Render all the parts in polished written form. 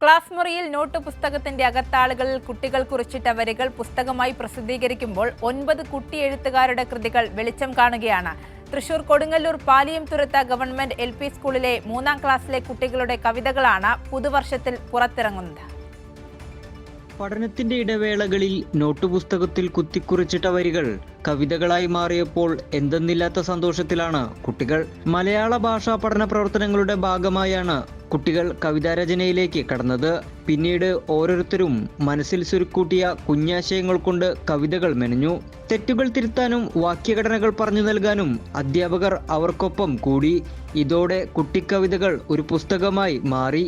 Class മുറിയിൽ not പുസ്തകത്തിന്റെ അകത്താളുകളിൽ കുട്ടികൾ കുറിച്ചിട്ട വരികൾ പുസ്തകമായി പ്രസിദ്ധീകരിക്കുമ്പോൾ 9 കുട്ടി എഴുത്തുകാരുടെ കൃതികൾ വെളിച്ചം കാണുകയാണ്. തൃശൂർ കൊടുങ്ങല്ലൂർ പാലിയംതുരുത്ത് ഗവൺമെന്റ് LP സ്കൂളിലെ 3ാം ക്ലാസ്സിലെ കുട്ടികളുടെ കവിതകളാണ് പുതുവർഷത്തിൽ പുറത്തിറങ്ങുന്നത്. പഠനത്തിന്റെ ഇടവേളകളിൽ നോട്ട് പുസ്തകത്തിൽ കുത്തിക്കുറിച്ചിട്ട വരികൾ കവിതകളായി മാറിയപ്പോൾ എന്തെന്നില്ലാത്ത സന്തോഷത്തിലാണ് കുട്ടികൾ. മലയാള ഭാഷാ പഠന പ്രവർത്തനങ്ങളുടെ ഭാഗമായാണ് കുട്ടികൾ കവിതാരചനയിലേക്ക് കടന്നത്. പിന്നീട് ഓരോരുത്തരും മനസ്സിൽ സുരുക്കൂട്ടിയ കുഞ്ഞാശയങ്ങൾ കൊണ്ട് കവിതകൾ മെനഞ്ഞു. തെറ്റുകൾ തിരുത്താനും വാക്യഘടനകൾ പറഞ്ഞു നൽകാനും അധ്യാപകർ അവർക്കൊപ്പം കൂടി. ഇതോടെ കുട്ടിക്കവിതകൾ ഒരു പുസ്തകമായി മാറി.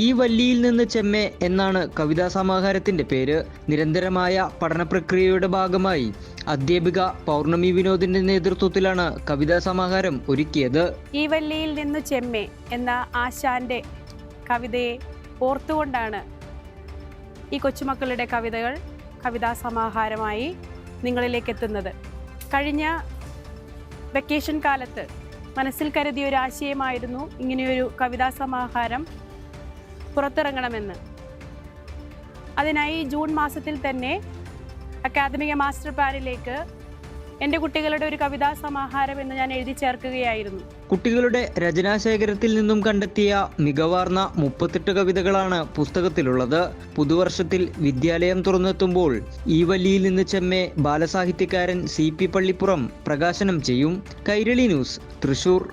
ഈ വല്ലിയിൽ നിന്ന് ചെമ്മേ എന്നാണ് കവിതാ സമാഹാരത്തിന്റെ പേര്. നിരന്തരമായ പഠന പ്രക്രിയയുടെ ഭാഗമായി അധ്യാപിക പൗർണമി വിനോദിന്റെ നേതൃത്വത്തിലാണ് കവിതാ സമാഹാരം ഒരുക്കിയത്. ഈ വല്ലിയിൽ നിന്ന് ചെമ്മേ എന്ന ആശാന്റെ കവിതയെ ഓർത്തുകൊണ്ടാണ് ഈ കൊച്ചുമക്കളുടെ കവിതകൾ കവിതാ സമാഹാരമായി നിങ്ങളിലേക്ക് എത്തുന്നത്. കഴിഞ്ഞ വെക്കേഷൻ കാലത്ത് മനസ്സിൽ കരുതിയ ഒരു ആശയമായിരുന്നു ഇങ്ങനെയൊരു കവിതാ സമാഹാരം പുറത്തിറങ്ങണമെന്ന്. അതിനായി ജൂൺ മാസത്തിൽ തന്നെ അക്കാദമിക മാസ്റ്റർ പ്ലാനിലേക്ക് എൻ്റെ കുട്ടികളുടെ ഒരു കവിതാ സമാഹാരം എന്ന് ഞാൻ എഴുതി ചേർക്കുകയായിരുന്നു. കുട്ടികളുടെ രചനാശേഖരത്തിൽ നിന്നും കണ്ടെത്തിയ മികവാർന്ന 38 കവിതകളാണ് പുസ്തകത്തിലുള്ളത്. പുതുവർഷത്തിൽ വിദ്യാലയം തുറന്നെത്തുമ്പോൾ ഈ വല്ലിയിൽ നിന്ന് ചെമ്മേ ബാലസാഹിത്യകാരൻ CP പള്ളിപ്പുറം പ്രകാശനം ചെയ്യും. കൈരളി ന്യൂസ്, തൃശൂർ.